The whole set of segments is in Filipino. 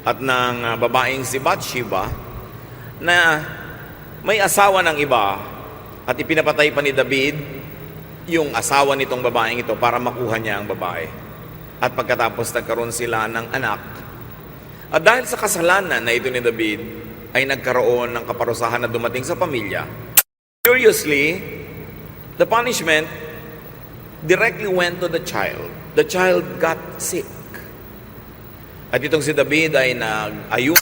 at ng babaeng si Bathsheba na may asawa ng iba at ipinapatay pa ni David yung asawa nitong babaeng ito para makuha niya ang babae. At pagkatapos nagkaroon sila ng anak. At dahil sa kasalanan na ito ni David, ay nagkaroon ng kaparusahan na dumating sa pamilya. Curiously, the punishment directly went to the child. The child got sick. At itong si David ay nag-ayun,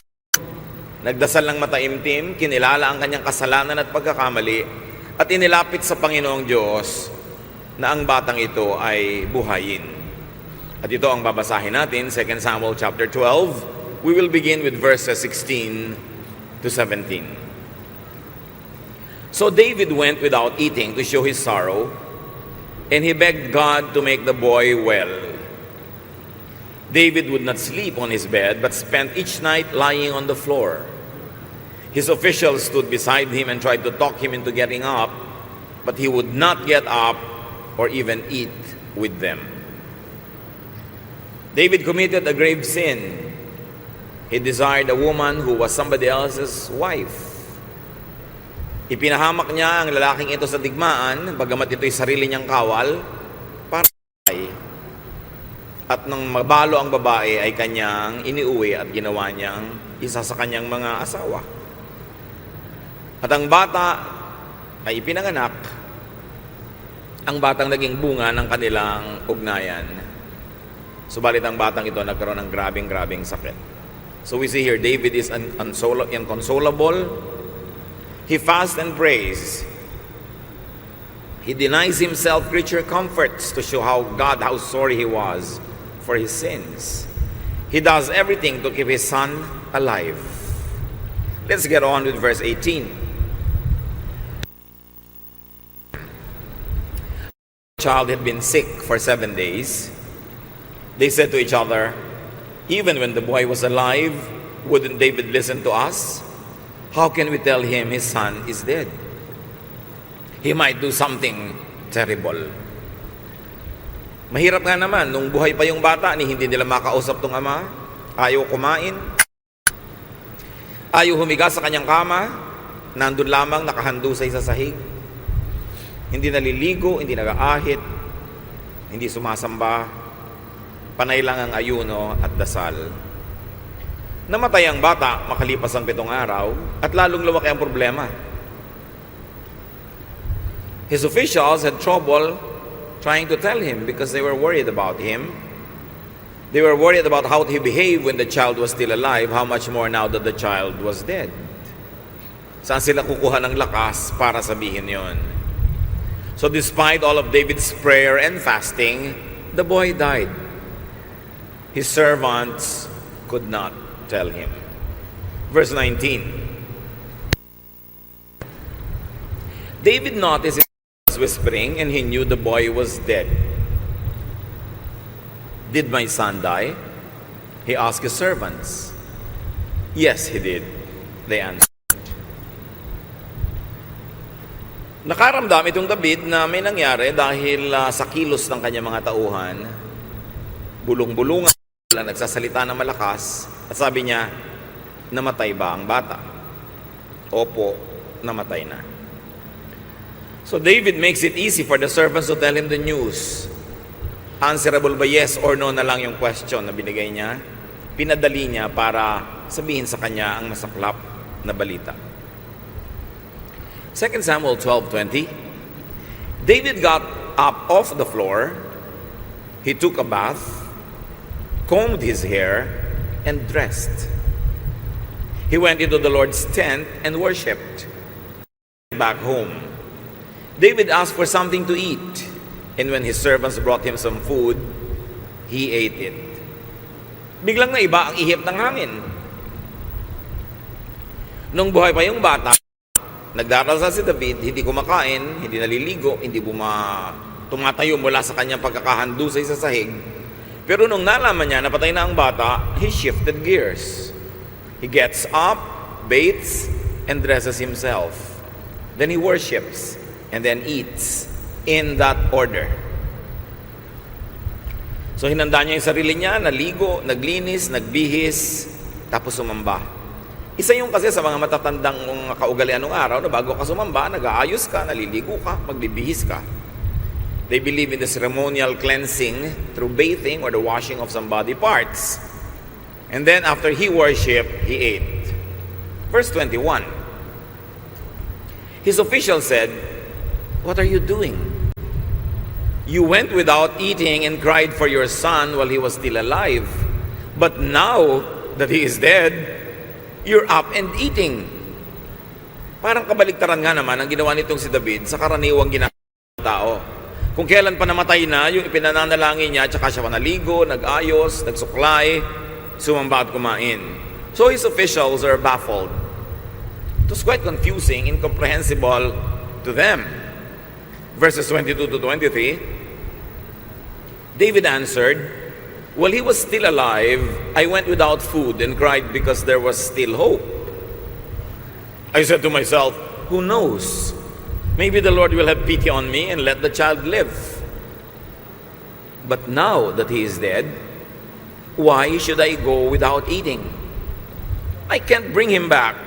nagdasal ng mataimtim, kinilala ang kanyang kasalanan at pagkakamali, at inilapit sa Panginoong Diyos na ang batang ito ay buhayin. At ito ang babasahin natin, 2 Samuel chapter 12. We will begin with verses 16 to 17. So David went without eating to show his sorrow, and he begged God to make the boy well. David would not sleep on his bed, but spent each night lying on the floor. His officials stood beside him and tried to talk him into getting up, but he would not get up or even eat with them. David committed a grave sin. He desired a woman who was somebody else's wife. Ipinahamak niya ang lalaking ito sa digmaan, bagamat ito'y sarili niyang kawal, para at nang mabalo ang babae ay kanyang iniuwi at ginawa niyang isa sa kanyang mga asawa. At ang bata ay ipinanganak, ang batang naging bunga ng kanilang ugnayan. Subalit ang batang ito nagkaroon ng grabing sakit. So we see here, David is inconsolable. He fasts and prays. He denies himself creature comforts to show how sorry he was for his sins. He does everything to keep his son alive. Let's get on with verse 18. The child had been sick for 7 days. They said to each other, even when the boy was alive, wouldn't David listen to us? How can we tell him his son is dead? He might do something terrible. Mahirap nga naman, nung buhay pa yung bata, hindi nila makausap tong ama, ayaw kumain, ayaw humiga sa kanyang kama, nandun lamang nakahandusay sa sahig, hindi naliligo, hindi nag-aahit, hindi sumasamba, panay lang ang ayuno at dasal. Namatay ang bata makalipas ang 7 araw at lalong lumaki ang problema. His officials had trouble trying to tell him because they were worried about him. They were worried about how he behaved when the child was still alive, how much more now that the child was dead. Saan sila kukuha ng lakas para sabihin yon? So despite all of David's prayer and fasting, the boy died. His servants could not tell him. Verse 19. David noticed his was whispering, and he knew the boy was dead. Did my son die? He asked his servants. Yes, he did, they answered. Nakaramdam itong David na may nangyari dahil sa kilos ng kanyang mga tauhan. Bulong-bulungan, nagsasalita ng malakas, at sabi niya, namatay ba ang bata? Opo, namatay na. So David makes it easy for the servants to tell him the news. Answerable ba yes or no na lang yung question na binigay niya? Pinadali niya para sabihin sa kanya ang masaklap na balita. 2 Samuel 12:20. David got up off the floor. He took a bath, combed his hair, and dressed. He went into the Lord's tent and worshipped. Back home, David asked for something to eat, and when his servants brought him some food, he ate it. Biglang naiba ang ihip ng hangin. Nung buhay pa yung bata, nagdarasal si David, hindi kumakain, hindi naliligo, hindi tumatayo mula sa kanyang pagkakahandusay sa sahig. Pero nung nalaman niya na patay na ang bata, he shifted gears. He gets up, bathes, and dresses himself. Then he worships, and then eats in that order. So hinanda niya yung sarili niya, naligo, naglinis, nagbihis, tapos sumamba. Isa yung kasi sa mga matatandang kaugalian ng araw na bago ka sumamba, nag-aayos ka, naliligo ka, magbibihis ka. They believe in the ceremonial cleansing through bathing or the washing of some body parts. And then after he worshiped, he ate. Verse 21. His official said, "What are you doing? You went without eating and cried for your son while he was still alive. But now that he is dead, you're up and eating." Parang kabaligtaran nga naman ang ginawa nitong si David sa karaniwang ginagawa ng tao. Kung kailan pa namatay na, yung ipinananalangin niya, tsaka siya naligo, nag-ayos, nagsuklay, sumamba at kumain. So his officials are baffled. It was quite confusing, incomprehensible to them. Verses 22 to 23, David answered, "While he was still alive, I went without food and cried because there was still hope. I said to myself, who knows? Maybe the Lord will have pity on me and let the child live. But now that he is dead, why should I go without eating? I can't bring him back.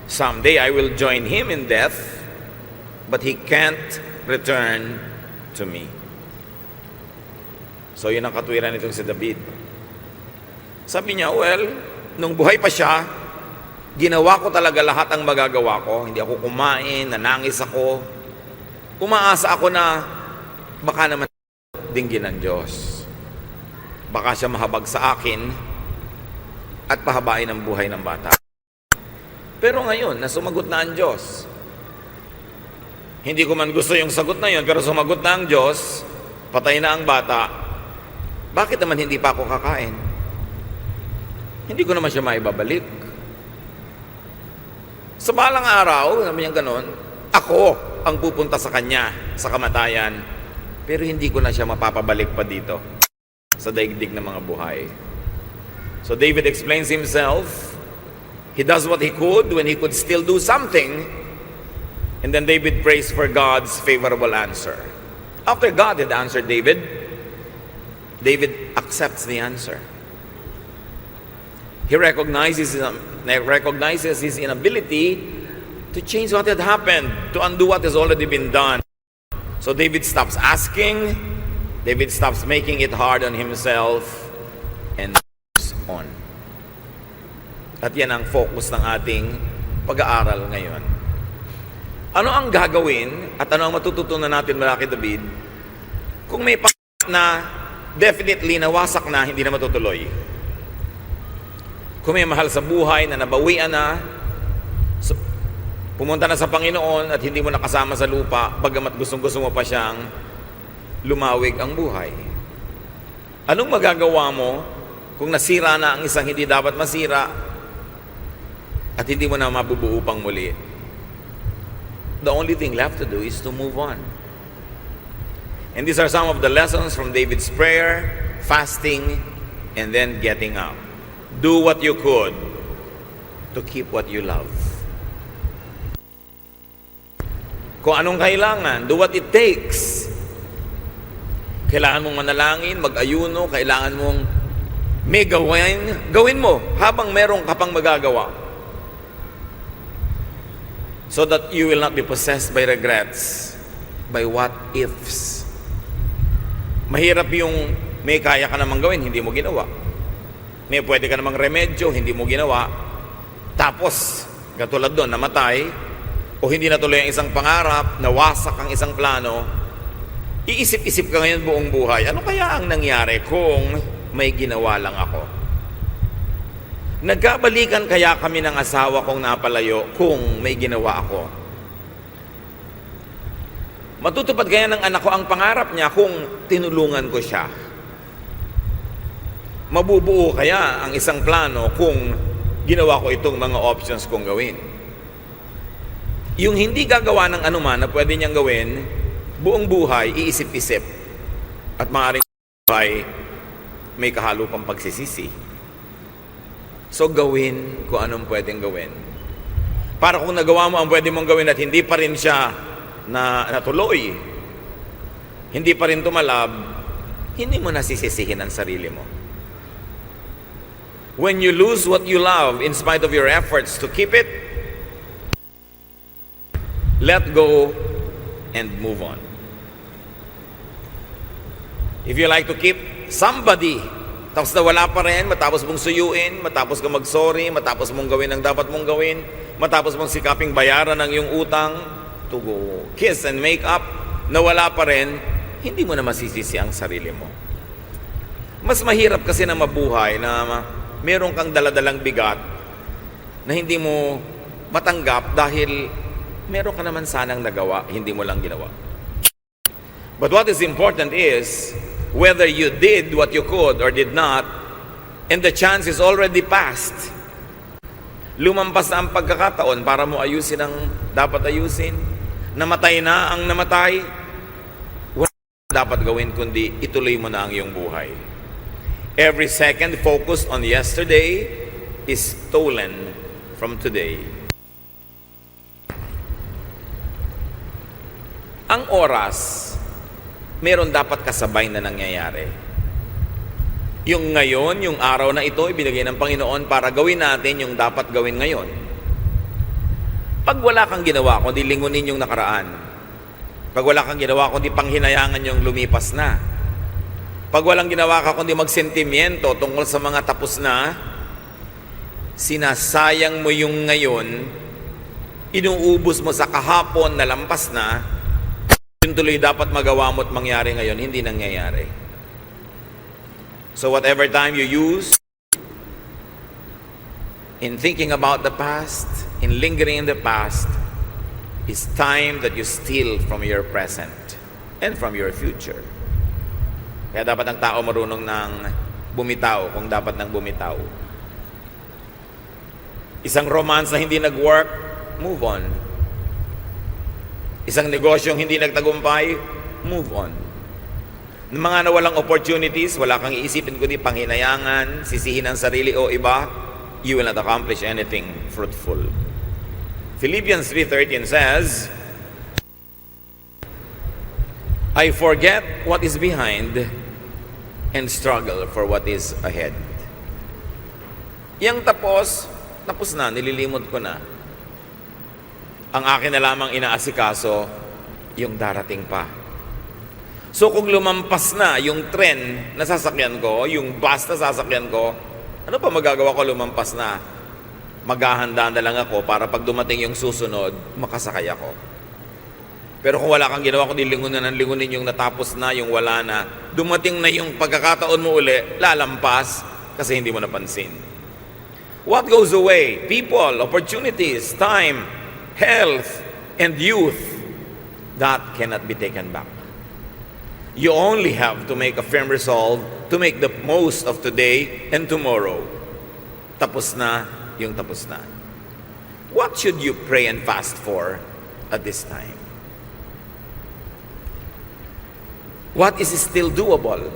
Someday I will join him in death, but he can't return to me." So yun ang katwiran nitong si David. Sabi niya, well, nung buhay pa siya, ginawa ko talaga lahat ang magagawa ko. Hindi ako kumain, nanangis ako. Umaasa ako na baka naman dinggin ng Diyos. Baka siya mahabag sa akin at pahabain ang buhay ng bata. Pero ngayon, nasumagot na ang Diyos. Hindi ko man gusto yung sagot na yun, pero sumagot na ang Diyos, patay na ang bata. Bakit naman hindi pa ako kakain? Hindi ko naman siya maibabalik. Sa balang araw, naman yung ganon, ako ang pupunta sa kanya, sa kamatayan, pero hindi ko na siya mapapabalik pa dito sa daigdig ng mga buhay. So David explains himself. He does what he could when he could still do something. And then David prays for God's favorable answer. After God had answered David, David accepts the answer. He recognizes his inability to change what had happened, to undo what has already been done. So David stops asking, David stops making it hard on himself, and moves on. At yan ang focus ng ating pag-aaral ngayon. Ano ang gagawin at ano ang matututunan natin mula kay David kung may pangarap na definitely nawasak na, hindi na matutuloy? Kung may mahal sa buhay na nabawian na, pumunta na sa Panginoon at hindi mo nakasama sa lupa, bagamat gustong-gusto mo pa siyang lumawig ang buhay. Anong magagawa mo kung nasira na ang isang hindi dapat masira at hindi mo na mabubuo pang muli? The only thing left to do is to move on. And these are some of the lessons from David's prayer, fasting, and then getting up. Do what you could to keep what you love. Kung anong kailangan, do what it takes. Kailangan mong manalangin, mag-ayuno, kailangan mong may gawin mo habang meron ka pang magagawa. So that you will not be possessed by regrets, by what ifs. Mahirap yung may kaya ka namang gawin, hindi mo ginawa. May pwede ka namang remedyo, hindi mo ginawa. Tapos, katulad doon, namatay, o hindi natuloy ang isang pangarap, nawasak ang isang plano, iisip-isip ka ngayon buong buhay, ano kaya ang nangyari kung may ginawa lang ako? Nagkabalikan kaya kami ng asawa kong napalayo kung may ginawa ako? Matutupad kaya ng anak ko ang pangarap niya kung tinulungan ko siya? Mabubuo kaya ang isang plano kung ginawa ko itong mga options kong gawin? Yung hindi gagawa ng anuman na pwede niyang gawin, buong buhay, iisip-isip. At maaaring buhay, may kahalo pang pagsisisi. So gawin kung anong pwedeng gawin. Para kung nagawa mo ang pwede mong gawin at hindi pa rin siya natuloy, hindi pa rin tumalab, hindi mo nasisisihin ang sarili mo. When you lose what you love in spite of your efforts to keep it, let go and move on. If you like to keep somebody, tapos na wala pa rin, matapos mong suyuin, matapos ka mag-sorry, matapos mong gawin ang dapat mong gawin, matapos mong sikaping bayaran ang iyong utang, to go kiss and make up, na wala pa rin, hindi mo na masisisi ang sarili mo. Mas mahirap kasi na mabuhay na meron kang daladalang bigat na hindi mo matanggap dahil meron ka naman sanang nagawa, hindi mo lang ginawa. But what is important is whether you did what you could or did not, and the chance is already passed. Lumampas na ang pagkakataon para mo ayusin ang dapat ayusin. Namatay na ang namatay. Wala dapat gawin kundi ituloy mo na ang iyong buhay. Every second focused on yesterday is stolen from today. Ang oras, meron dapat kasabay na nangyayari. Yung ngayon, yung araw na ito, ibinigay ng Panginoon para gawin natin yung dapat gawin ngayon. Pag wala kang ginawa, kundi lingunin yung nakaraan. Pag wala kang ginawa, kundi panghinayangan yung lumipas na. Pag walang ginawa ka, kundi magsentimiento tungkol sa mga tapos na, sinasayang mo yung ngayon, inuubos mo sa kahapon na lampas na, yung tuloy dapat magawa mo at mangyari ngayon, hindi nangyayari. So whatever time you use in thinking about the past, in lingering in the past, is time that you steal from your present and from your future. Kaya dapat ang tao marunong ng bumitaw kung dapat nang bumitaw. Isang romance na hindi nag-work, move on. Isang negosyong hindi nagtagumpay, move on. Ng mga nawalang opportunities, wala kang iisipin kundi panghinayangan, sisihin ang sarili o iba, you will not accomplish anything fruitful. Philippians 3:13 says, I forget what is behind and struggle for what is ahead. Yang tapos na, nililimot ko na. Ang akin na lamang inaasikaso, yung darating pa. So kung lumampas na yung tren na sasakyan ko, yung bus na sasakyan ko, ano pa magagawa ko lumampas na? Maghahanda na lang ako para pag dumating yung susunod, makasakay ako. Pero kung wala kang ginawa, kundi lingunin yung natapos na, yung wala na, dumating na yung pagkakataon mo uli, lalampas kasi hindi mo napansin. What goes away? People, opportunities, time, health, and youth, that cannot be taken back. You only have to make a firm resolve to make the most of today and tomorrow. Tapos na yung tapos na. What should you pray and fast for at this time? What is still doable,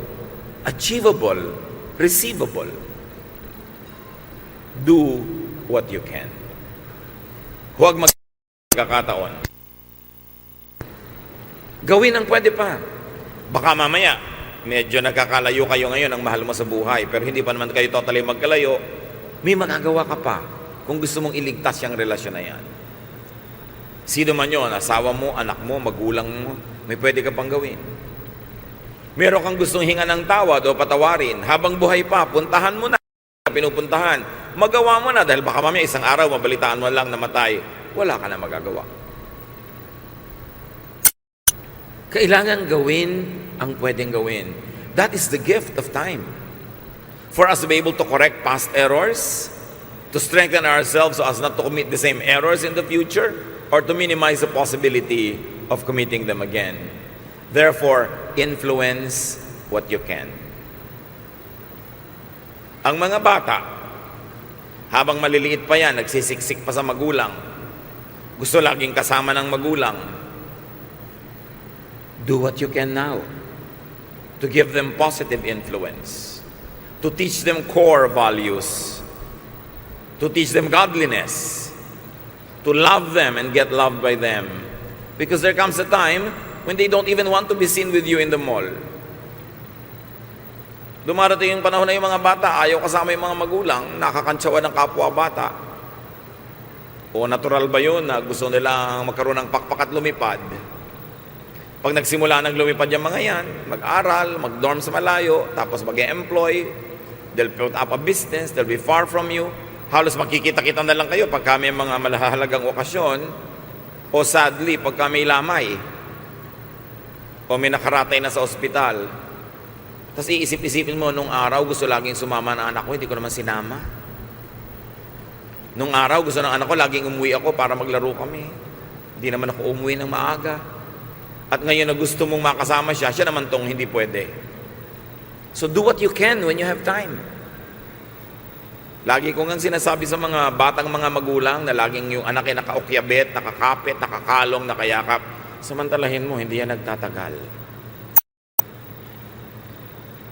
achievable, receivable? Do what you can. Huwag magkakataon. Gawin ang pwede pa. Baka mamaya, medyo nagkakalayo kayo ngayon ang mahal mo sa buhay, pero hindi pa naman kayo totally magkalayo, may magagawa ka pa kung gusto mong iligtas yung relasyon na yan. Sino man yun, asawa mo, anak mo, magulang mo, may pwede ka pang gawin. Meron kang gustong hinga ng tawad o patawarin, habang buhay pa, puntahan mo na, pinupuntahan. Magawa mo na dahil baka mamaya isang araw mabalitaan mo lang namatay, wala ka na magagawa. Kailangan gawin ang pwedeng gawin. That is the gift of time. For us to be able to correct past errors, to strengthen ourselves so as not to commit the same errors in the future, or to minimize the possibility of committing them again. Therefore, influence what you can. Ang mga bata, habang maliliit pa yan, nagsisiksik pa sa magulang, gusto laging kasama ng magulang, do what you can now to give them positive influence, to teach them core values, to teach them godliness, to love them and get loved by them. Because there comes a time when they don't even want to be seen with you in the mall. Dumarating yung panahon na yung mga bata, ayaw kasama yung mga magulang, nakakantsawan ng kapwa bata. O natural ba yun na gusto nilang magkaroon ng pakpak at lumipad? Pag nagsimula ng lumipad yung mga yan, mag-aral, mag-dorm sa malayo, tapos mag-employ, they'll put up a business, they'll be far from you. Halos makikita-kita na lang kayo pag kami mga malahalagang okasyon, o sadly, pag kami lamay, o may nakaratay na sa ospital. Tapos iisip-isipin mo, nung araw gusto laging sumama ng anak ko, hindi ko naman sinama. Nung araw gusto ng anak ko, laging umuwi ako para maglaro kami. Hindi naman ako umuwi ng maaga. At ngayon na gusto mong makasama siya, siya naman tong hindi pwede. So do what you can when you have time. Lagi ko nga sinasabi sa mga batang mga magulang na laging yung anak ay nakaukyabet, nakakapit, nakakalong, nakayakap. Samantalahin mo, hindi yan nagtatagal.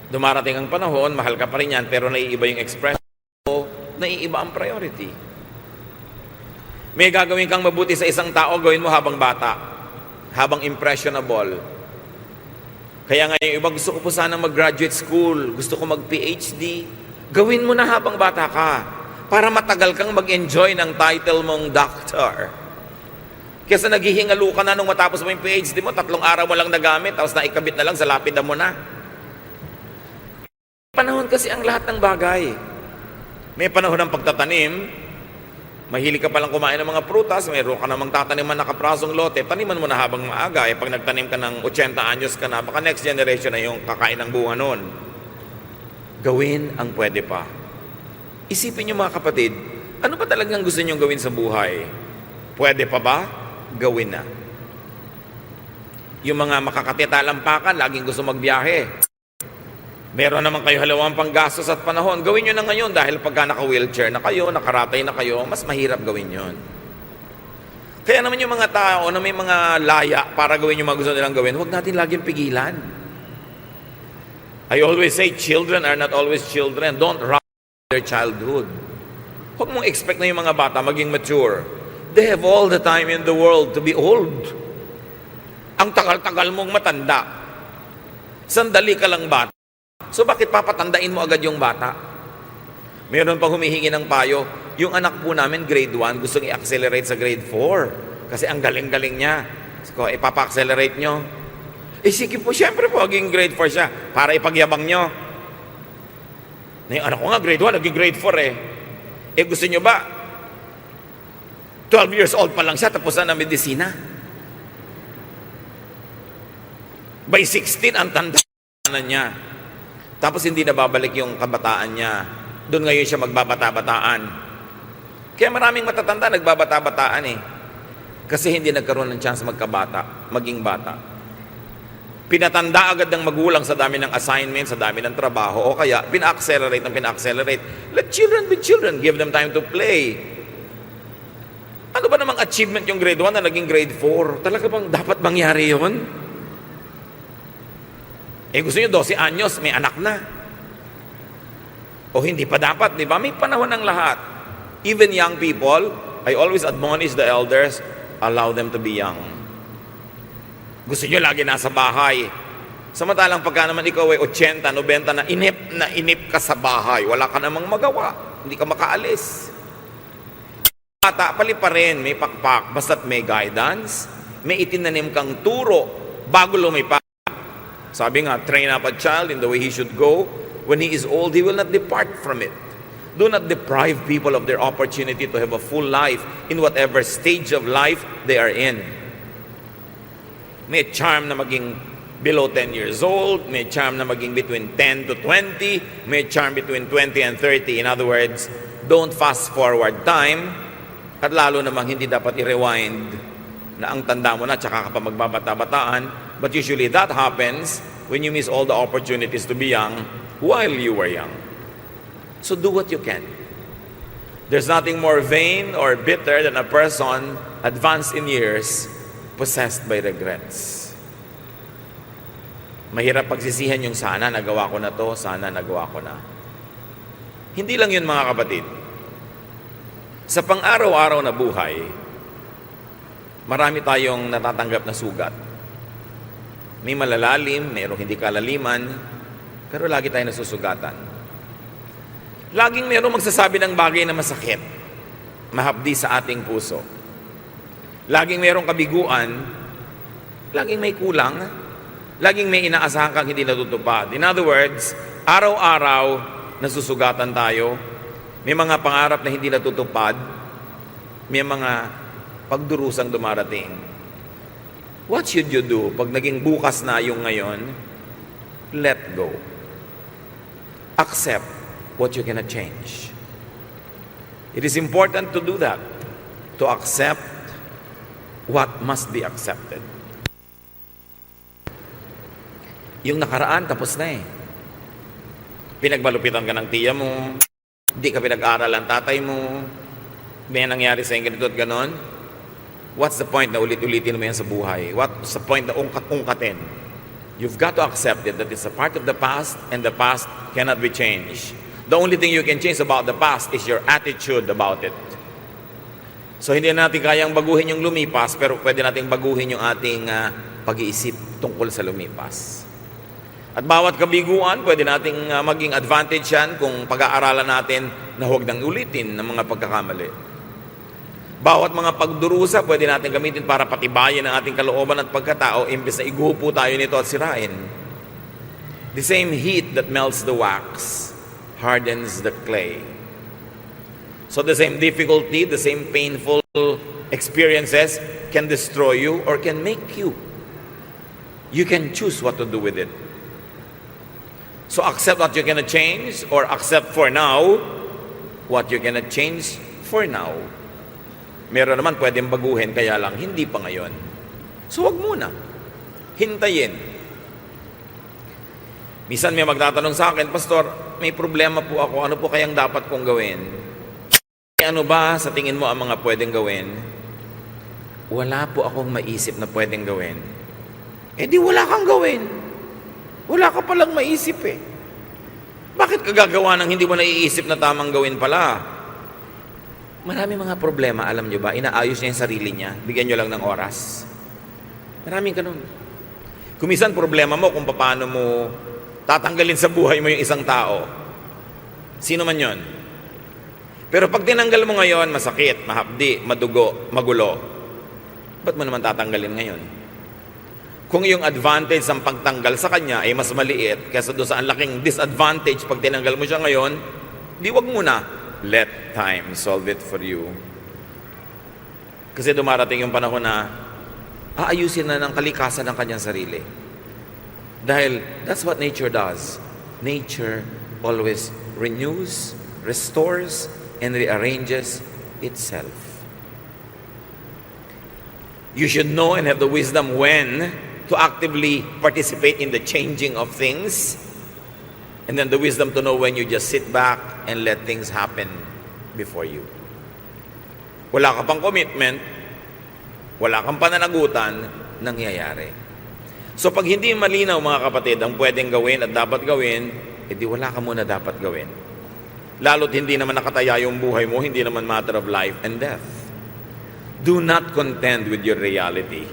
Dumarating ang panahon, mahal ka pa rin yan, pero naiiba yung expression mo, naiiba ang priority. May gagawin kang mabuti sa isang tao, gawin mo habang bata, habang impressionable. Kaya nga yung iba, gusto ko po sana mag-graduate school, gusto ko mag-PhD, gawin mo na habang bata ka, para matagal kang mag-enjoy ng title mong doctor. Kesa naghihingalo ka na nung matapos mo yung PhD mo, 3 araw mo lang nagamit, tapos naikabit na lang sa lapida mo na. Panahon kasi ang lahat ng bagay. May panahon ng pagtatanim, mahilig ka palang kumain ng mga prutas, mayroon ka namang tataniman na kaprasong lote, taniman mo na habang maaga. Pag nagtanim ka ng 80 anyos ka na, baka next generation na yung kakain ng bunga nun. Gawin ang pwede pa. Isipin niyo mga kapatid, ano ba talagang gusto niyong gawin sa buhay? Pwede pa ba? Gawin na. Yung mga makakatitalampakan, laging gusto magbiyahe. Meron naman kayo halawang panggastos at panahon. Gawin nyo na ngayon dahil pagka naka-wheelchair na kayo, nakaratay na kayo, mas mahirap gawin yon. Kaya naman yung mga tao na may mga laya para gawin yung mga gusto nilang gawin, huwag natin laging pigilan. I always say, children are not always children. Don't rush their childhood. Huwag mong expect na yung mga bata maging mature. They have all the time in the world to be old. Ang tagal-tagal mong matanda. Sandali ka lang bata. So bakit papatandain mo agad yung bata? Meron pang humihingi ng payo. Yung anak po namin, grade 1, gustong i-accelerate sa grade 4. Kasi ang galing-galing niya. So, ipapa-accelerate nyo. Sige po, syempre po, maging grade 4 siya. Para ipagyabang nyo. Na yung anak ko nga, grade 1, naging grade 4 gusto nyo ba? 12 years old pa lang siya, tapos na medisina. By 16, ang tanda na niya. Tapos hindi na babalik yung kabataan niya. Doon ngayon siya magbabata-bataan. Kaya maraming matatanda nagbabata-bataan Kasi hindi nagkaroon ng chance magkabata, maging bata. Pinatanda agad ng magulang sa dami ng assignments, sa dami ng trabaho, o kaya pina-accelerate ng pina-accelerate. Let children be children. Give them time to play. Ano ba namang achievement yung grade 1 na naging grade 4? Talaga bang dapat mangyari yun? Gusto nyo 12 anyos, may anak na. O hindi pa dapat, di ba? May panahon ng lahat. Even young people, I always admonish the elders, allow them to be young. Gusto nyo lagi nasa bahay. Samantalang pagka naman ikaw ay 80, 90 na inip ka sa bahay, wala ka namang magawa, hindi ka makaalis. Bata, pali pa rin, may pakpak, basta't may guidance, may itinanim kang turo bago lumipat. Sabi nga, train up a child in the way he should go. When he is old, he will not depart from it. Do not deprive people of their opportunity to have a full life in whatever stage of life they are in. May charm na maging below 10 years old, may charm na maging between 10 to 20, may charm between 20 and 30. In other words, don't fast forward time, at lalo namang hindi dapat i-rewind na ang tanda mo na tsaka ka pa magbabata-bataan. But usually that happens when you miss all the opportunities to be young while you were young. So do what you can. There's nothing more vain or bitter than a person advanced in years possessed by regrets. Mahirap pagsisihan yung sana nagawa ko na to, sana nagawa ko na. Hindi lang yun mga kapatid. Sa pang-araw-araw na buhay, marami tayong natatanggap na sugat. May malalalim, mayroong hindi kalaliman. Pero lagi tayo nasusugatan. Laging mayroong magsasabi ng bagay na masakit, mahapdi sa ating puso. Laging mayroong kabiguan, laging may kulang, laging may inaasahan kang hindi natutupad. In other words, araw-araw nasusugatan tayo, may mga pangarap na hindi natutupad, may mga pagdurusang dumarating. What should you do pag naging bukas na yung ngayon? Let go. Accept what you cannot change. It is important to do that, to accept what must be accepted. Yung nakaraan, tapos na eh. Pinagmalupitan ka ng tiya mo, hindi ka pinag-aral ang tatay mo, may nangyari sa ganito at ganon. What's the point na ulit-ulitin mo yan sa buhay? What's the point na ungkatin? You've got to accept it, that it's a part of the past, and the past cannot be changed. The only thing you can change about the past is your attitude about it. So hindi natin kayang baguhin yung lumipas, pero pwede natin baguhin yung ating pag-iisip tungkol sa lumipas. At bawat kabiguan, pwede nating maging advantage yan kung pag-aaralan natin na huwag nang ulitin ng mga pagkakamali. Bawat mga pagdurusa, pwede natin gamitin para patibayin ang ating kalooban at pagkatao, imbes na igupo tayo nito at sirain. The same heat that melts the wax hardens the clay. So the same difficulty, the same painful experiences can destroy you or can make you. You can choose what to do with it. So accept what you cannot change, or accept for now what you cannot change for now. Meron naman pwedeng baguhin, kaya lang hindi pa ngayon. So wag muna. Hintayin. Minsan may magtatanong sa akin, Pastor, may problema po ako, ano po kayang dapat kong gawin? Ano ba sa tingin mo ang mga pwedeng gawin? Wala po akong maisip na pwedeng gawin. Eh di wala kang gawin. Wala ka palang maisip eh. Bakit ka gagawa ng hindi mo naiisip na tamang gawin pala? Marami mga problema, alam nyo ba? Inaayos niya yung sarili niya. Bigyan nyo lang ng oras. Maraming ganun. Kumisan problema mo kung paano mo tatanggalin sa buhay mo yung isang tao. Sino man yon. Pero pag tinanggal mo ngayon, masakit, mahapdi, madugo, magulo. Ba't mo naman tatanggalin ngayon? Kung yung advantage ng pagtanggal sa kanya ay mas maliit kaysa doon sa ang laking disadvantage pag tinanggal mo siya ngayon, di wag muna. Let time solve it for you. Kasi dumarating yung panahon na aayusin na ng kalikasan ng kanyang sarili. Dahil that's what nature does. Nature always renews, restores, and rearranges itself. You should know and have the wisdom when to actively participate in the changing of things, and then the wisdom to know when you just sit back and let things happen before you. Wala ka pang commitment, wala kang pananagutan, nangyayari. So pag hindi malinaw mga kapatid ang pwedeng gawin at dapat gawin, edi wala ka muna dapat gawin. Lalo't hindi naman nakataya yung buhay mo, hindi naman matter of life and death. Do not contend with your reality.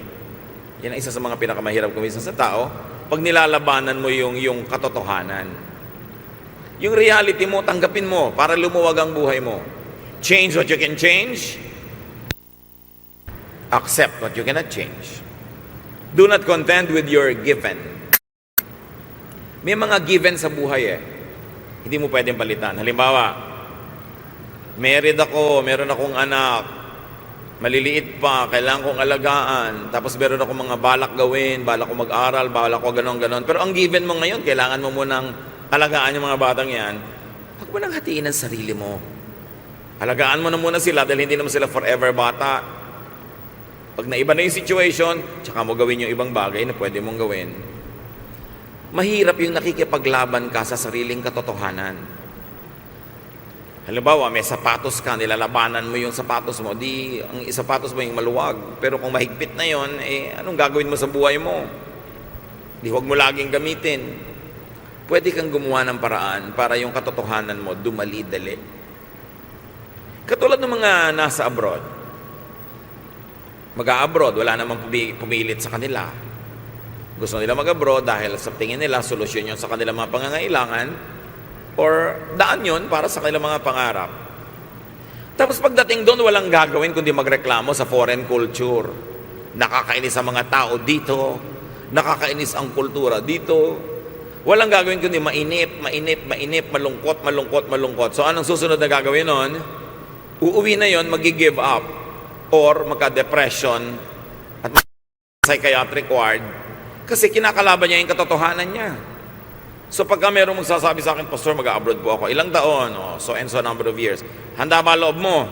Yan ang isa sa mga pinakamahirap kumisan sa tao, pag nilalabanan mo yung katotohanan. Yung reality mo, tanggapin mo para lumuwag ang buhay mo. Change what you can change. Accept what you cannot change. Do not contend with your given. May mga given sa buhay eh. Hindi mo pwedeng palitan. Halimbawa, married ako, meron akong anak, maliliit pa, kailangan kong alagaan, tapos meron akong mga balak gawin, balak ko mag-aral, balak ko ganon-ganon. Pero ang given mo ngayon, kailangan mo munang alagaan yung mga batang yan. Huwag mo nang hatiin ang sarili mo. Alagaan mo na muna sila dahil hindi naman sila forever bata. Pag naiba na yung situation, tsaka mo gawin yung ibang bagay na pwede mong gawin. Mahirap yung nakikipaglaban ka sa sariling katotohanan. Halimbawa, may sapatos ka, nilalabanan mo yung sapatos mo, di ang sapatos mo yung maluwag. Pero kung mahigpit na yon, anong gagawin mo sa buhay mo? Di huwag mo laging gamitin. Pwede kang gumawa ng paraan para yung katotohanan mo dumali-dali. Katulad ng mga nasa abroad. Mag-a-abroad, wala namang pumilit sa kanila. Gusto nila mag-abroad dahil sa tingin nila, solusyon yun sa kanilang mga pangangailangan or daan yun para sa kanilang mga pangarap. Tapos pagdating doon, walang gagawin kundi magreklamo sa foreign culture. Nakakainis ang mga tao dito, nakakainis ang kultura dito. Walang gagawin kundi mainip, malungkot. So anong susunod na gagawin nun? Uuwi na yon, magi-give up or magka-depression at psychiatric ward kasi kinakalaban niya yung katotohanan niya. So pagka merong magsasabi sa akin, Pastor, mag-abroad po ako, ilang taon? So and so number of years. Handa ba loob mo?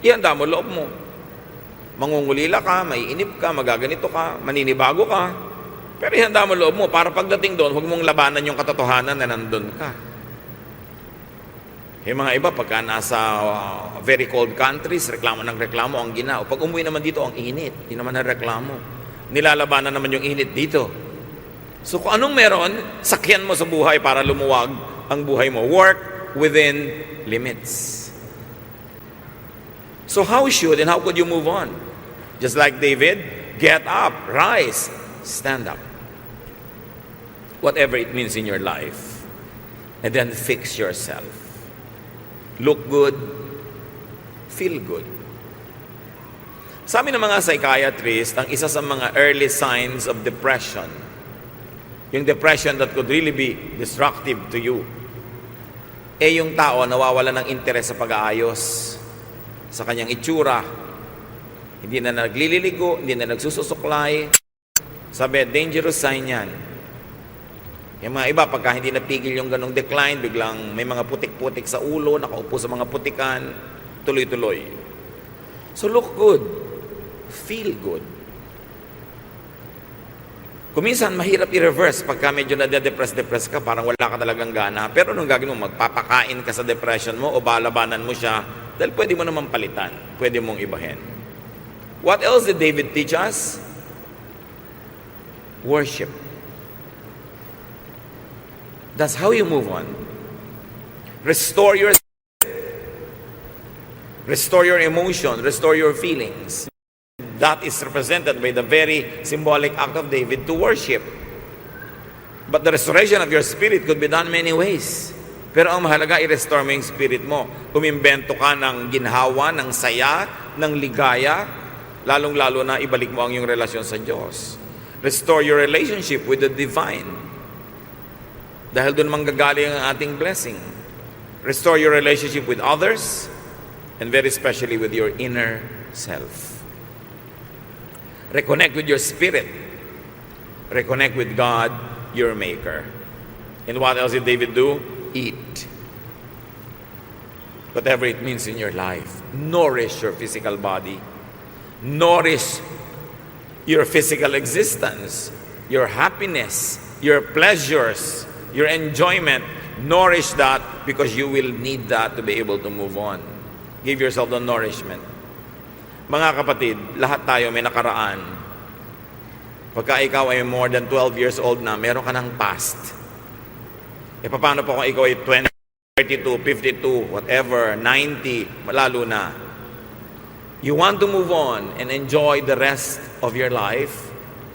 Ihanda mo loob mo. Mangungulila ka, maiinip ka, magaganito ka, maninibago ka. Pero ihanda mo loob mo para pagdating doon, huwag mong labanan yung katotohanan na nandun ka. Yung mga iba, pagka nasa very cold countries, reklamo ng reklamo ang ginao. Pag umuwi naman dito, ang init. Hindi naman ang reklamo. Nilalabanan naman yung init dito. So kung anong meron, sakyan mo sa buhay para lumuwag ang buhay mo. Work within limits. So how should and how could you move on? Just like David, get up, rise, stand up. Whatever it means in your life. And then fix yourself. Look good, feel good. Sabi ng mga psychiatrist, ang isa sa mga early signs of depression, yung depression that could really be destructive to you, yung tao nawawala ng interes sa pag-aayos, sa kanyang itsura, hindi na naglililigo, hindi na nagsususuklay. Sabi, dangerous sign yan. Yung mga iba, pagka hindi napigil yung ganong decline, biglang may mga putik-putik sa ulo, nakaupo sa mga putikan, tuloy-tuloy. So look good. Feel good. Kung minsan, mahirap i-reverse pagka medyo na-depress ka, parang wala ka talagang gana. Pero anong gagawin mo? Magpapakain ka sa depression mo o balabanan mo siya dahil pwede mo naman palitan. Pwede mong ibahin. What else did David teach us? Worship. That's how you move on. Restore your emotion, restore your feelings. That is represented by the very symbolic act of David to worship. But the restoration of your spirit could be done many ways. Pero ang mahalaga, i-restore mo yung spirit mo. Umimbento ka ng ginhawa, ng saya, ng ligaya, lalong-lalo na ibalik mo ang iyong relasyon sa Diyos. Restore your relationship with the divine. Dahil doon manggagaling ang ating blessing. Restore your relationship with others, and very especially with your inner self. Reconnect with your spirit. Reconnect with God, your Maker. And what else did David do? Eat. Whatever it means in your life. Nourish your physical body. Nourish your physical existence, your happiness, your pleasures, your enjoyment. Nourish that because you will need that to be able to move on. Give yourself the nourishment. Mga kapatid, lahat tayo may nakaraan. Pagka ikaw ay more than 12 years old na, meron ka ng past. Paano po kung ikaw ay 20, 32, 52, whatever, 90, lalo na. You want to move on and enjoy the rest of your life,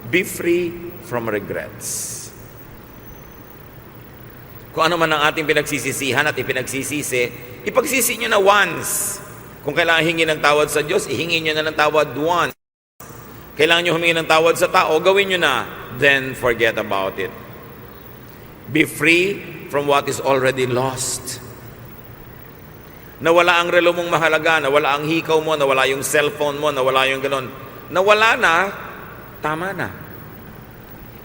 be free from regrets. Kung ano man ang ating pinagsisisihan at ipinagsisisi, ipagsisi nyo na once. Kung kailangan hingi ng tawad sa Diyos, ihingi nyo na ng tawad once. Kailangan nyo humingi ng tawad sa tao, gawin nyo na. Then forget about it. Be free from what is already lost. Nawala ang relo mong mahalaga, nawala ang hikaw mo, nawala yung cellphone mo, nawala yung ganon. Nawala na, tama na.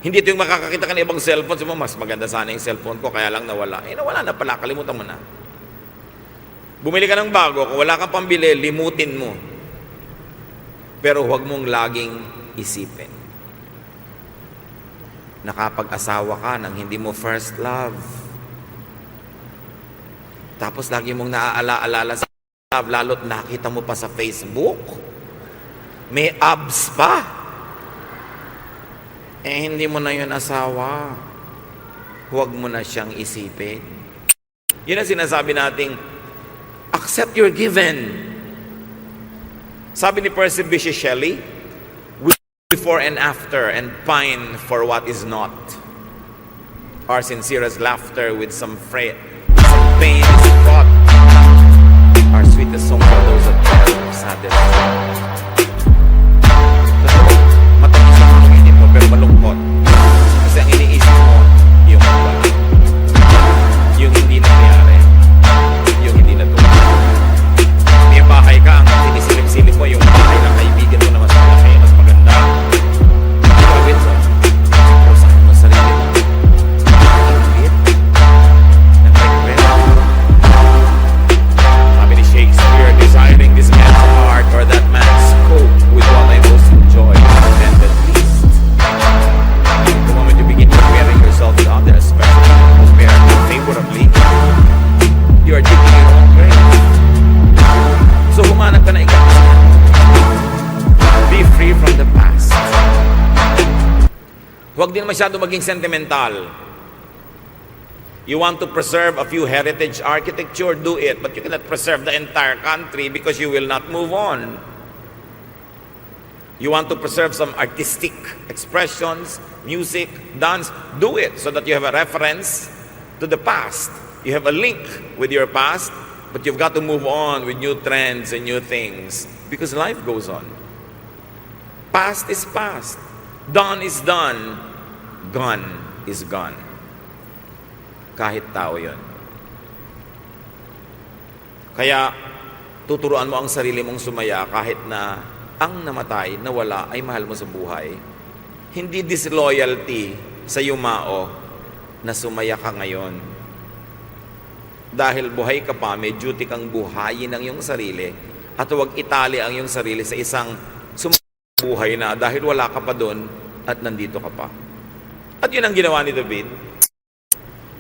Hindi ito yung makakakita ka ng ibang cellphone, sabi mo, mas maganda sana yung cellphone ko, kaya lang nawala. Nawala na pala, kalimutan mo na. Bumili ka ng bago, kung wala kang pambili, limutin mo. Pero huwag mong laging isipin. Nakapag-asawa ka nang hindi mo first love. Tapos lagi mong naaala-alala sa love, lalo't nakita mo pa sa Facebook. May abs pa. Hindi mo na yun asawa. Huwag mo na siyang isipin. Yun ang sinasabi nating, accept your given. Sabi ni Percy Bysshe Shelley, we before and after and pine for what is not. Our sincerest laughter with some pain is fraught. Our sweetest song for those that are saddest. Matamis ang hangin mo pero malungkot. Kasi ang iniisip mo, yung wala. Yung hindi nangyari. Yung hindi natuloy. May bahay ka, ang sinisilip-silip mo, yung bahay ng kaibigan mo na mas malaki, mas maganda. Gawin mo. Pusahan mo sarili mo. Ingit. Nag-regret. Sabi ni Shakespeare, desiring this man's heart or that man's coat with what I most enjoy, then at least. The moment you begin comparing yourself with others, especially compared favorably, you are digging your own grave. So humanap ka na ikaw. Be free from the past. Huwag din masyado maging sentimental. You want to preserve a few heritage architecture, do it. But you cannot preserve the entire country because you will not move on. You want to preserve some artistic expressions, music, dance, do it so that you have a reference to the past. You have a link with your past, but you've got to move on with new trends and new things because life goes on. Past is past. Done is done. Gone is gone. Kahit tao yun. Kaya, tuturuan mo ang sarili mong sumaya kahit na ang namatay, nawala, ay mahal mo sa buhay. Hindi disloyalty sa yumao na sumaya ka ngayon. Dahil buhay ka pa, may duty kang buhayin ang iyong sarili at huwag itali ang iyong sarili sa isang buhay na dahil wala ka pa doon at nandito ka pa. At yun ang ginawa ni David.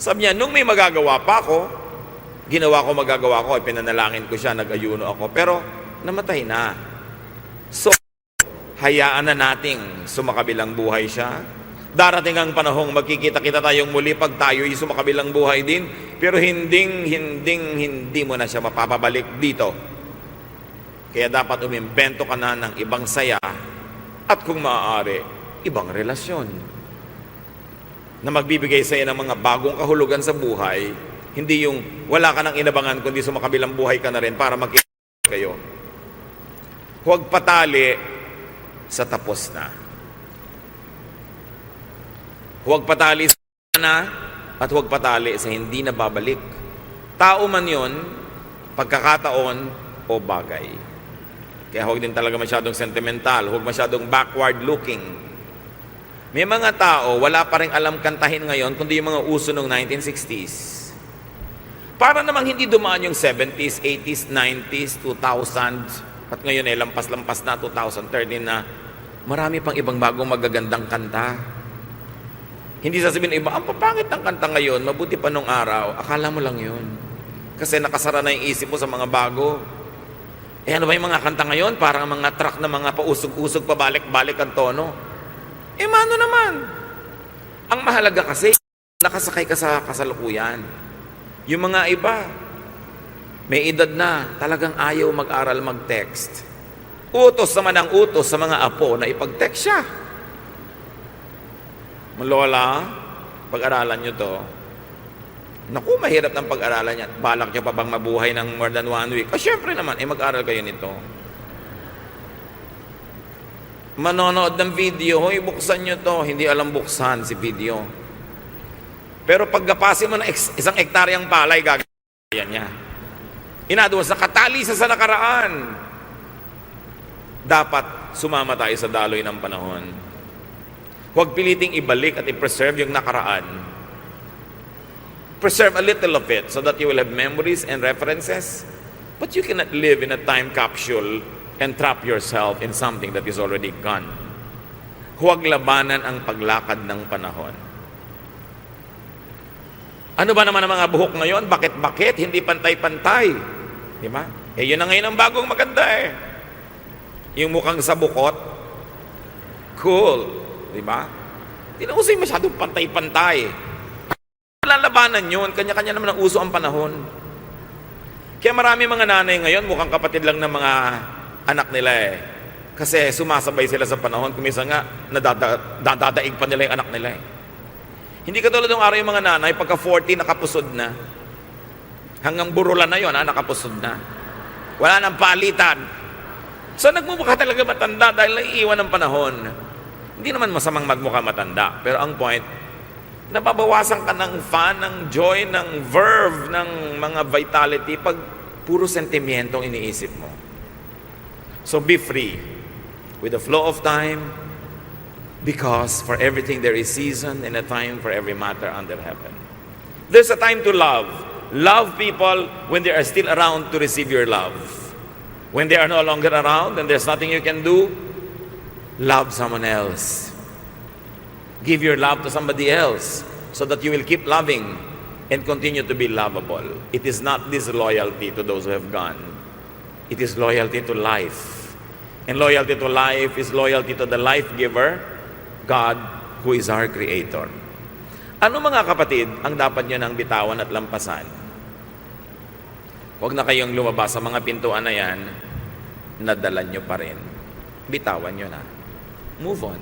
Sabi niya, nung may magagawa pa ako, magagawa ko, pinanalangin ko siya, nag-ayuno ako, pero namatay na. So, hayaan na nating sumakabilang buhay siya. Darating ang panahong magkikita-kita tayong muli pag tayo'y sumakabilang buhay din, pero hindi mo na siya mapapabalik dito. Kaya dapat umimbento ka na ng ibang saya at kung maaari, ibang relasyon na magbibigay sa iyo ng mga bagong kahulugan sa buhay, hindi yung wala ka nang inabangan, kundi sumakabilang buhay ka na rin para magkita kayo. Huwag patali sa tapos na. Huwag patali sa na at huwag patali sa hindi na babalik. Tao man yon, pagkakataon o bagay. Kaya huwag din talaga masyadong sentimental, huwag masyadong backward looking. May mga tao, wala pa rin alam kantahin ngayon, kundi yung mga uso ng 1960s. Para namang hindi dumaan yung 70s, 80s, 90s, 2000s, at ngayon lampas-lampas na 2013 na marami pang ibang bagong magagandang kanta. Hindi sasabihin iba, ang papangit ng kanta ngayon, mabuti pa nung araw, akala mo lang yun. Kasi nakasara na yung isip mo sa mga bago. Ano ba yung mga kanta ngayon? Parang mga track na mga pausog-usog, pabalik-balik ang tono. Mano naman. Ang mahalaga kasi, nakasakay ka sa kasalukuyan. Yung mga iba, may edad na, talagang ayaw mag-aral mag-text. Utos naman ang utos sa mga apo na ipag-text siya. Lola, pag-aralan nyo to. Naku, mahirap ng pag-aralan yan. Balak nyo pa bang mabuhay ng more than 1 week? Syempre naman, mag-aral kayo nito. Manonood ng video, hoy, buksan nyo to. Hindi alam buksan si video. Pero paggapasin mo ng isang hektaryang palay, gagawin niya. Inaduwas, nakatali sa nakaraan. Dapat sumama tayo sa daloy ng panahon. Huwag piliting ibalik at i-preserve yung nakaraan. Preserve a little of it so that you will have memories and references. But you cannot live in a time capsule and trap yourself in something that is already gone. Huwag labanan ang paglakad ng panahon. Ano ba naman ang mga buhok ngayon? Bakit? Hindi pantay-pantay. Di ba? Yun na ngayon ang bagong maganda eh. Yung mukhang sa bukot, cool. Di ba? Hindi na uso yung masyadong pantay-pantay. Lalabanan yun. Kanya-kanya naman ang uso ang panahon. Kaya marami mga nanay ngayon, mukhang kapatid lang ng mga anak nila eh. Kasi sumasabay sila sa panahon, kumisa nga, nadadaig pa nila yung anak nila eh. Hindi katulad ng araw yung mga nanay, pagka 40, nakapusod na. Hanggang burulan na yun, nakapusod na. Wala nang palitan. So nagmumukha talaga matanda dahil naiiwan ng panahon. Hindi naman masamang magmukha matanda. Pero ang point, nababawasan ka ng fun, ng joy, ng verve, ng mga vitality pag puro sentimiento ang iniisip mo. So be free with the flow of time, because for everything there is season and a time for every matter under heaven. There's a time to love. Love people when they are still around to receive your love. When they are no longer around and there's nothing you can do, love someone else. Give your love to somebody else so that you will keep loving and continue to be lovable. It is not disloyalty to those who have gone. It is loyalty to life. And loyalty to life is loyalty to the life giver, God, who is our Creator. Ano mga kapatid ang dapat nyo nang bitawan at lampasan? Huwag na kayong lumabas sa mga pintuan na yan, nadala nyo pa rin. Bitawan nyo na. Move on.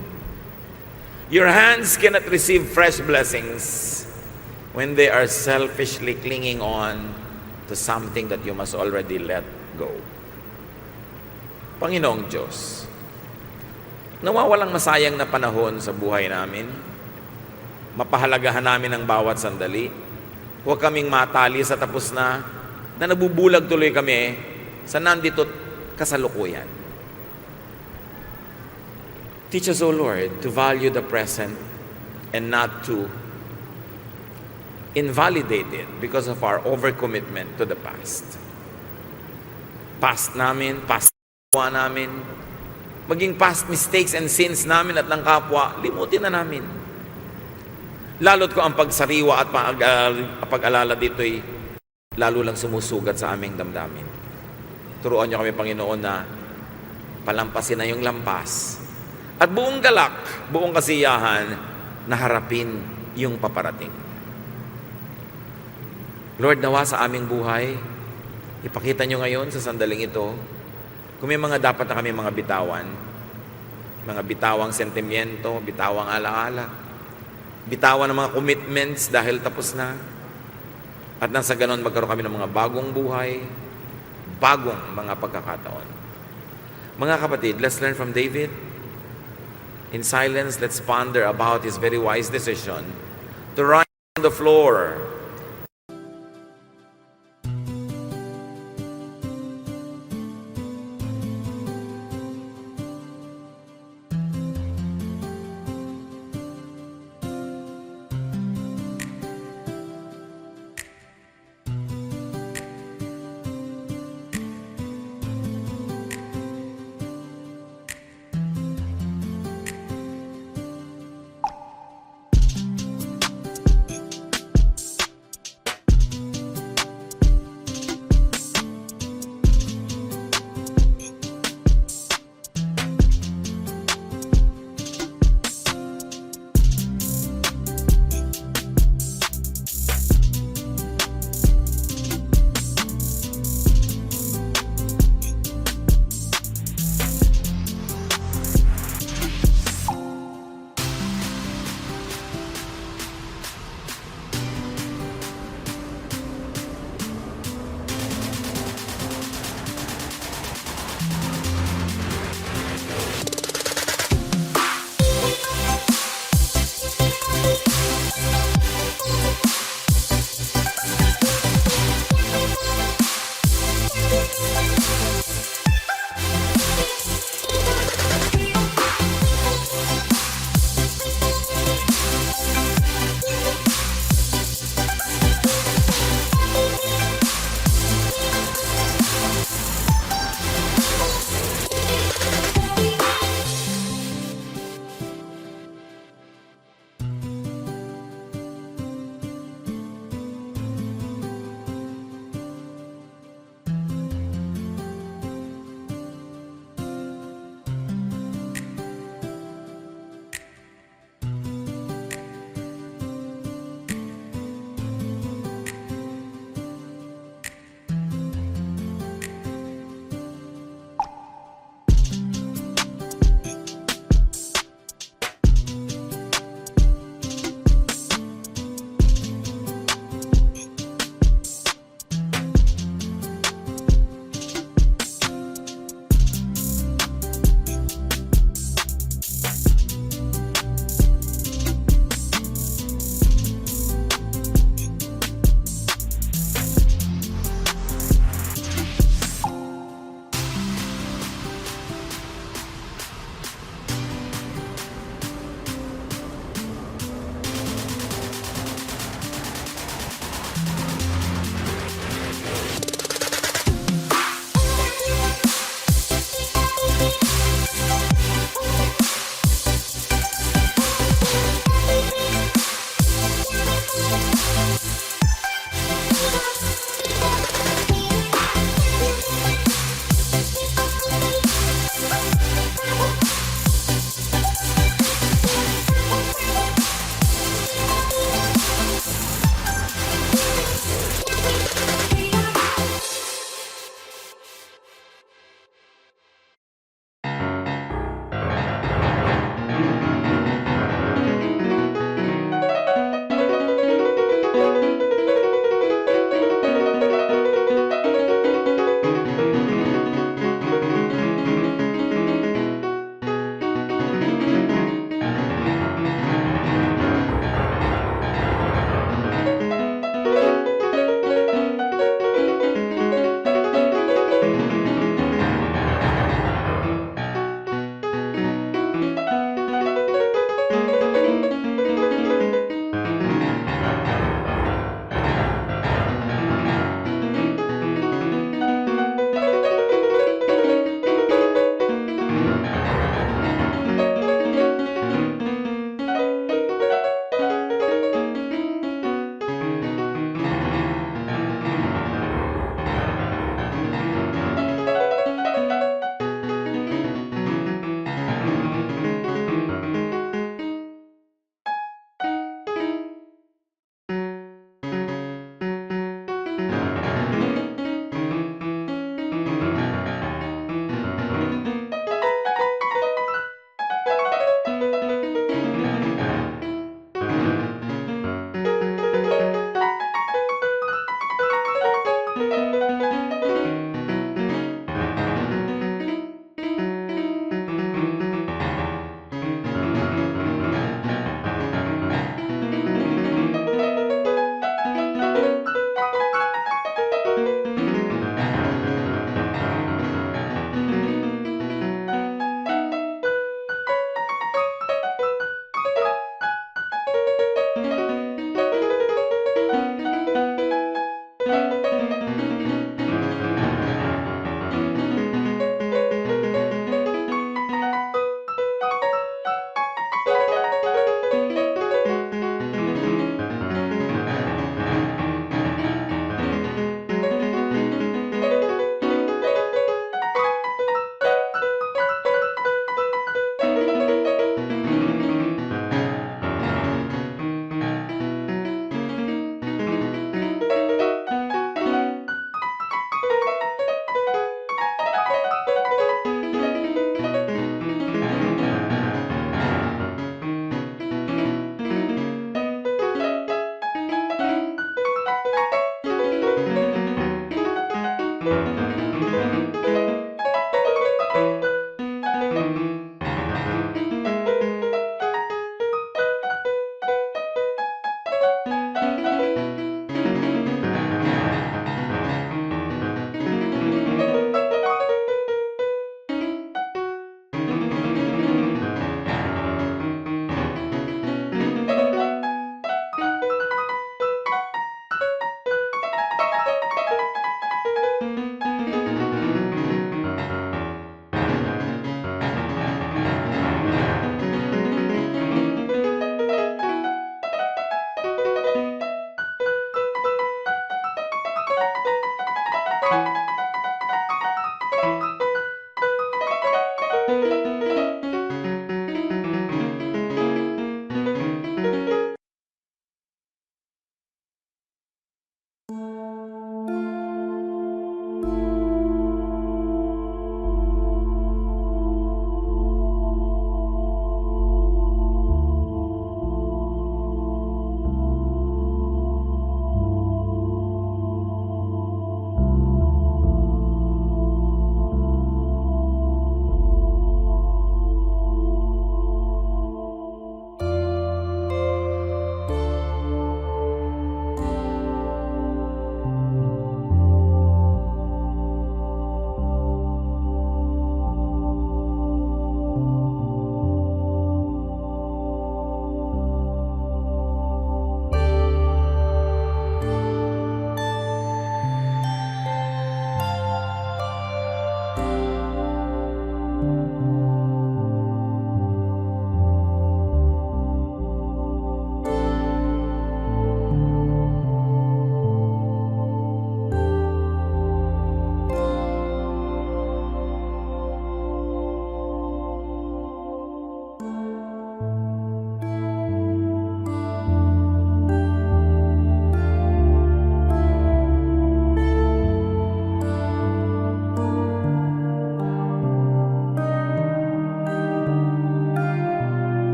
Your hands cannot receive fresh blessings when they are selfishly clinging on to something that you must already let go. Panginoong Diyos, nawawalang masayang na panahon sa buhay namin. Mapahalagahan namin ang bawat sandali. Huwag kaming matali sa tapos na nabubulag tuloy kami sa nandito't kasalukuyan. Teach us, O Lord, to value the present and not to invalidate it because of our overcommitment to the past. Past namin, maging past mistakes and sins namin at ng kapwa, limutin na namin. Lalo't ko ang pagsariwa at pag-alala dito'y lalo lang sumusugat sa aming damdamin. Turuan niyo kami, Panginoon, na palampasin na yung lampas at buong galak, buong kasiyahan na harapin yung paparating. Lord, nawa sa aming buhay, ipakita niyo ngayon sa sandaling ito kung may mga dapat na kami mga bitawang sentimiento, bitawang alaala, bitawan ng mga commitments dahil tapos na. At nang sa ganon, magkaroon kami ng mga bagong buhay, bagong mga pagkakataon. Mga kapatid, let's learn from David. In silence, let's ponder about his very wise decision to rise on the floor